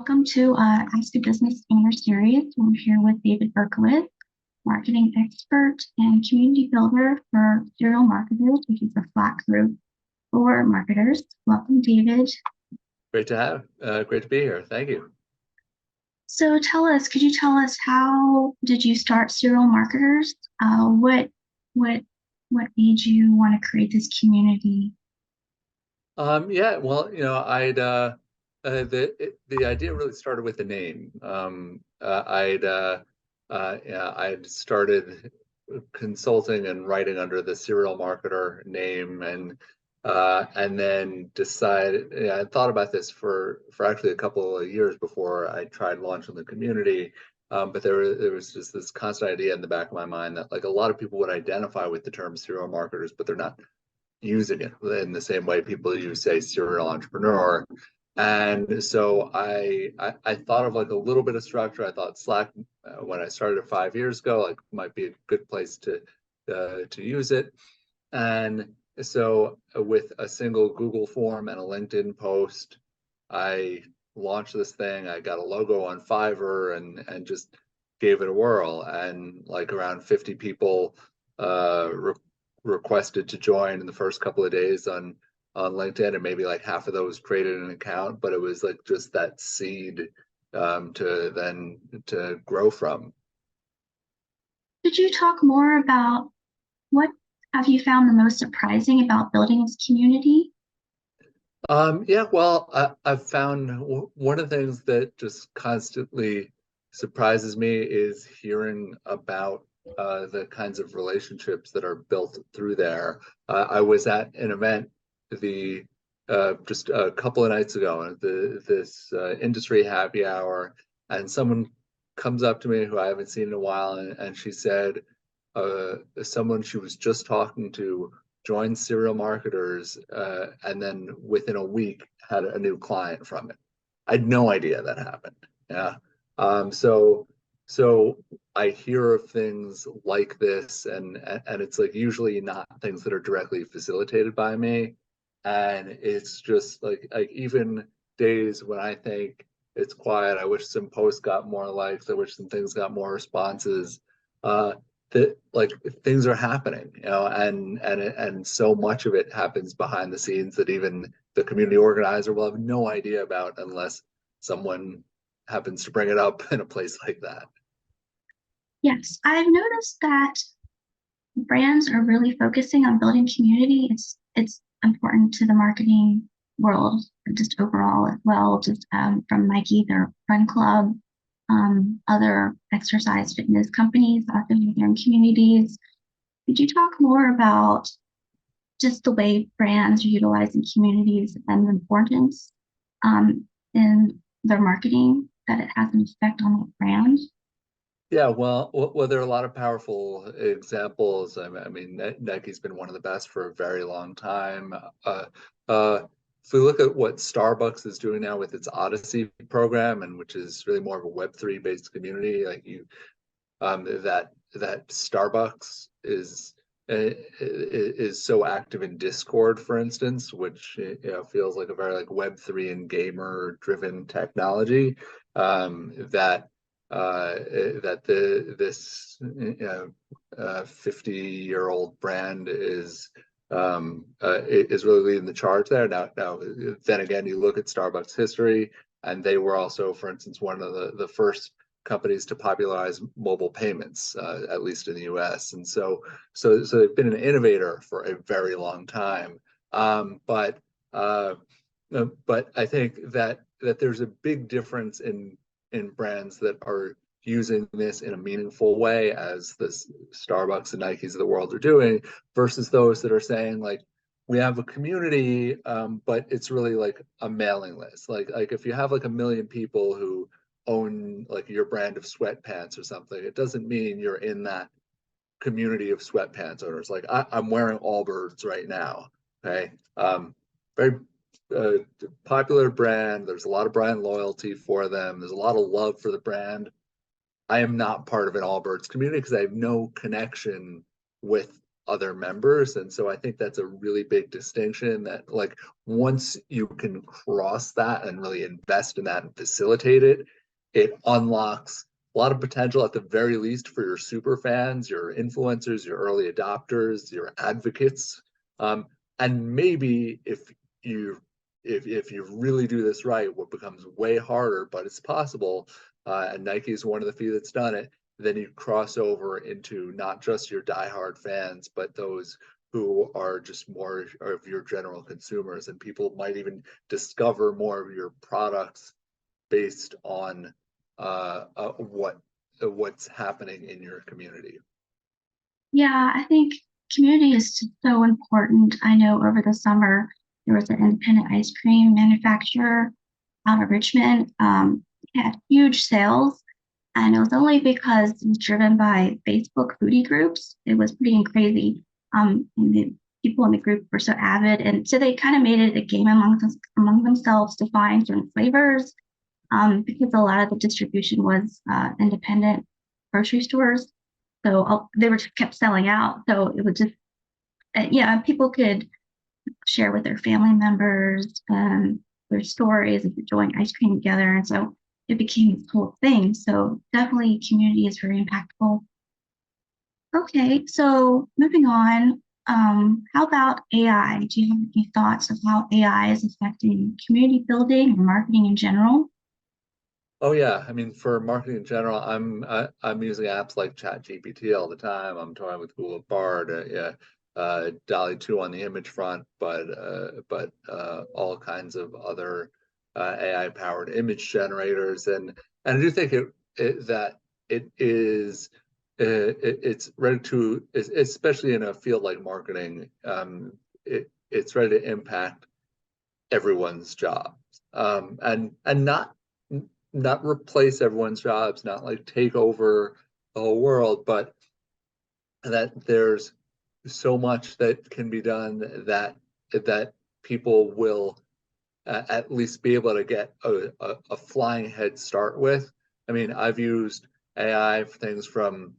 Welcome to Ask a Business Owner series. I'm here with David Berkowitz, marketing expert and community builder for Serial Marketers, which is a Slack group for marketers. Welcome, David. Great to be here. Thank you. So could you tell us how did you start Serial Marketers? What made you want to create this community? Yeah, well, the idea really started with the name. I'd started consulting and writing under the Serial Marketer name, and then decided, I thought about this for actually a couple of years before I tried launching the community. But there was just this constant idea in the back of my mind that like a lot of people would identify with the term serial marketers, but they're not using it in the same way people use, say, serial entrepreneur. And so I thought of like a little bit of structure. I thought Slack, when I started 5 years ago, like might be a good place to use it. And so with a single Google form and a LinkedIn post, I launched this thing. I got a logo on Fiverr and just gave it a whirl. And like around 50 people requested to join in the first couple of days on LinkedIn, and maybe like half of those created an account, but it was like just that seed to grow from. Could you talk more about what have you found the most surprising about building this community? Yeah, well, I've found one of the things that just constantly surprises me is hearing about the kinds of relationships that are built through there. I was at an event just a couple of nights ago, this industry happy hour, and someone comes up to me who I haven't seen in a while, and she said someone she was just talking to joined Serial Marketers, and then within a week had a new client from it. I had no idea that happened. Yeah. So I hear of things like this, and it's like usually not things that are directly facilitated by me. And it's just like even days when I think it's quiet, I wish some posts got more likes, I wish some things got more responses. That like things are happening, and so much of it happens behind the scenes that even the community organizer will have no idea about unless someone happens to bring it up in a place like that. Yes, I've noticed that brands are really focusing on building community. It's important to the marketing world, just overall as well. Just from Nike, their Run Club, other exercise fitness companies also have their own communities. Could you talk more about just the way brands are utilizing communities and the importance in their marketing that it has an effect on the brand? Yeah, well, there are a lot of powerful examples. I mean, Nike's been one of the best for a very long time. If we look at what Starbucks is doing now with its Odyssey program, and which is really more of a Web3 based community, like that Starbucks is so active in Discord, for instance, which feels like a very like Web3 and gamer driven technology, that this 50-year-old brand is really leading the charge there. Now, then again, you look at Starbucks history, and they were also, for instance, one of the first companies to popularize mobile payments, at least in the U.S. And so they've been an innovator for a very long time. But I think that there's a big difference in brands that are using this in a meaningful way, as the Starbucks and Nikes of the world are doing, versus those that are saying like, we have a community, but it's really like a mailing list. Like if you have like 1 million people who own like your brand of sweatpants or something, it doesn't mean you're in that community of sweatpants owners. Like I'm wearing Allbirds right now. Okay. Very popular brand. There's a lot of brand loyalty for them. There's a lot of love for the brand. I am not part of an Allbirds community because I have no connection with other members. And so I think that's a really big distinction, that like once you can cross that and really invest in that and facilitate it, it unlocks a lot of potential at the very least for your super fans, your influencers, your early adopters, your advocates. And maybe if you really do this right, what becomes way harder, but it's possible, and Nike is one of the few that's done it, then you cross over into not just your diehard fans, but those who are just more of your general consumers, and people might even discover more of your products based on what's happening in your community. Yeah, I think community is so important. I know over the summer there was an independent ice cream manufacturer out of Richmond. It had huge sales, and it was only because it was driven by Facebook foodie groups. It was pretty crazy. And the people in the group were so avid, and so they kind of made it a game among themselves to find certain flavors. Because a lot of the distribution was independent grocery stores, so they were just kept selling out. So it would just, yeah, people could share with their family members their stories of enjoying ice cream together, and so it became this whole thing. So definitely, community is very impactful. Okay, so moving on. How about AI? Do you have any thoughts of how AI is affecting community building or marketing in general? Oh yeah, I mean for marketing in general, I'm using apps like ChatGPT all the time. I'm toying with Google Bard, yeah, Dolly 2 on the image front, but all kinds of other AI powered image generators, and I do think that it is it's ready to, especially in a field like marketing, it's ready to impact everyone's jobs, and not replace everyone's jobs, not like take over the whole world, but that there's so much that can be done that people will at least be able to get a flying head start with. I mean, I've used AI for things from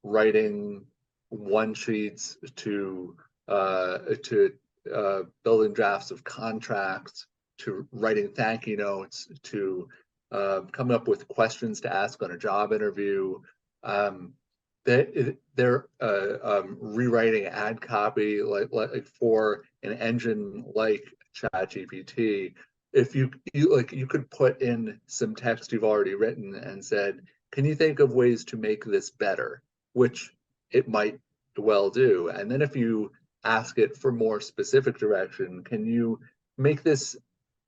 writing one sheets to building drafts of contracts, to writing thank you notes, to coming up with questions to ask on a job interview. They're rewriting ad copy like for an engine like ChatGPT. If you could put in some text you've already written and said, can you think of ways to make this better? Which it might well do. And then if you ask it for more specific direction, can you make this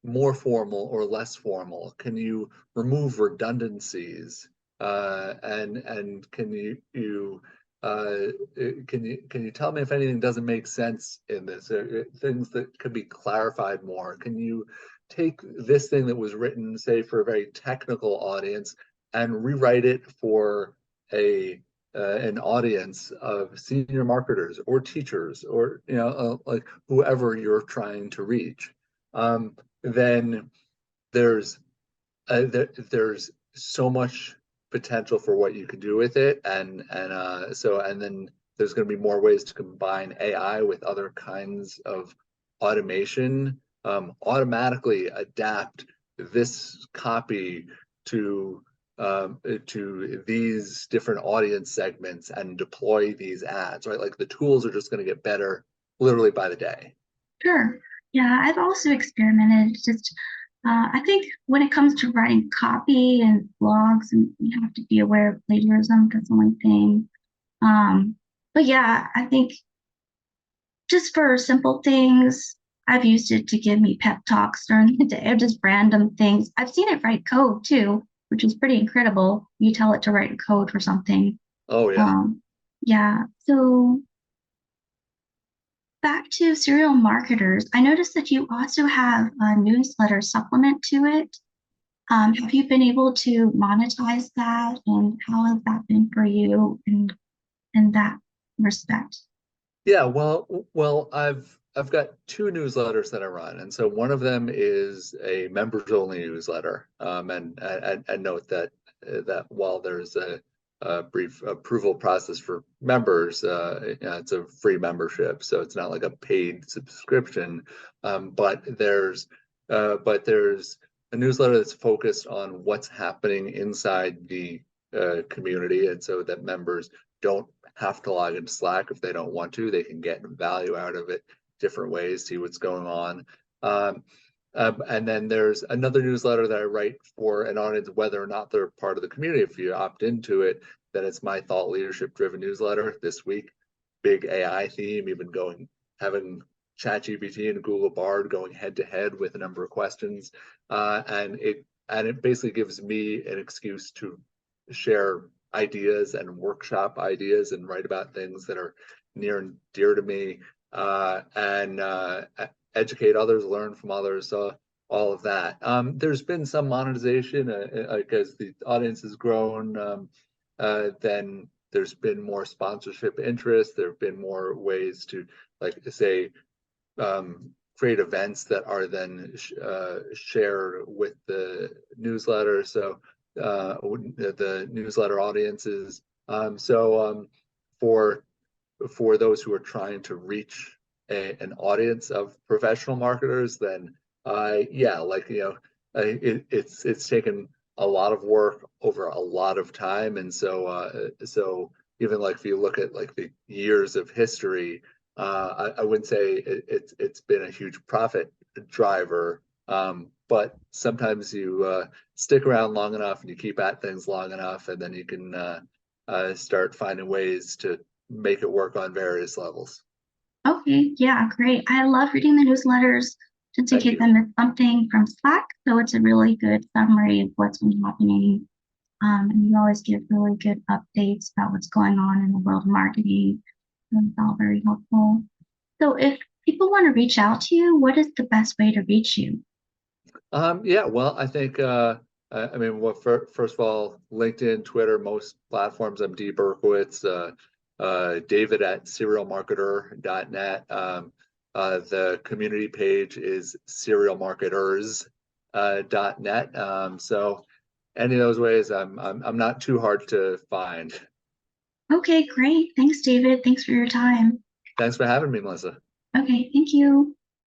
more formal or less formal? Can you remove redundancies? And can you tell me if anything doesn't make sense in this? Things that could be clarified more? Can you take this thing that was written, say, for a very technical audience and rewrite it for an audience of senior marketers or teachers or like whoever you're trying to reach? Then there's there's so much potential for what you can do with it, and then there's going to be more ways to combine AI with other kinds of automation, automatically adapt this copy to to these different audience segments and deploy these ads, right? Like the tools are just going to get better literally by the day. Sure. Yeah, I've also experimented. Just, I think when it comes to writing copy and blogs, and you have to be aware of plagiarism. That's the only thing. But yeah, I think just for simple things, I've used it to give me pep talks during the day, or just random things. I've seen it write code too, which is pretty incredible. You tell it to write code for something. Oh yeah. Yeah. So back to serial marketers, I noticed that you also have a newsletter supplement to it. Have you been able to monetize that, and how has that been for you in that respect? Yeah, well, I've got two newsletters that I run, and so one of them is a members only newsletter. And note that while there's brief approval process for members. It's a free membership, so it's not like a paid subscription. But there's a newsletter that's focused on what's happening inside the community, and so that members don't have to log into Slack if they don't want to. They can get value out of it different ways, see what's going on. And then there's another newsletter that I write for an audience, whether or not they're part of the community. If you opt into it, then it's my thought leadership driven newsletter. This week, big AI theme, even having ChatGPT and Google Bard going head to head with a number of questions. And it basically gives me an excuse to share ideas and workshop ideas and write about things that are near and dear to me, and educate others, learn from others, all of that. There's been some monetization, like as the audience has grown, then there's been more sponsorship interest. There have been more ways to, like, say, create events that are then shared with the newsletter. So the newsletter audiences. For those who are trying to reach an audience of professional marketers, then yeah, like, it's taken a lot of work over a lot of time, and so even like if you look at like the years of history, I wouldn't say it's been a huge profit driver, but sometimes you stick around long enough and you keep at things long enough, and then you can start finding ways to make it work on various levels. Okay, yeah, great. I love reading the newsletters since you Thank take you. them as something from Slack, so it's a really good summary of what's been happening. And you always give really good updates about what's going on in the world of marketing. And it's all very helpful. So if people want to reach out to you, what is the best way to reach you? Yeah, well, I think I mean, well, first of all, LinkedIn, Twitter, most platforms. I'm D Berkowitz, David at serialmarketer.net. The community page is serialmarketers.net. So any of those ways, I'm not too hard to find. Okay, great. Thanks, David. Thanks for your time. Thanks for having me, Melissa. Okay, thank you.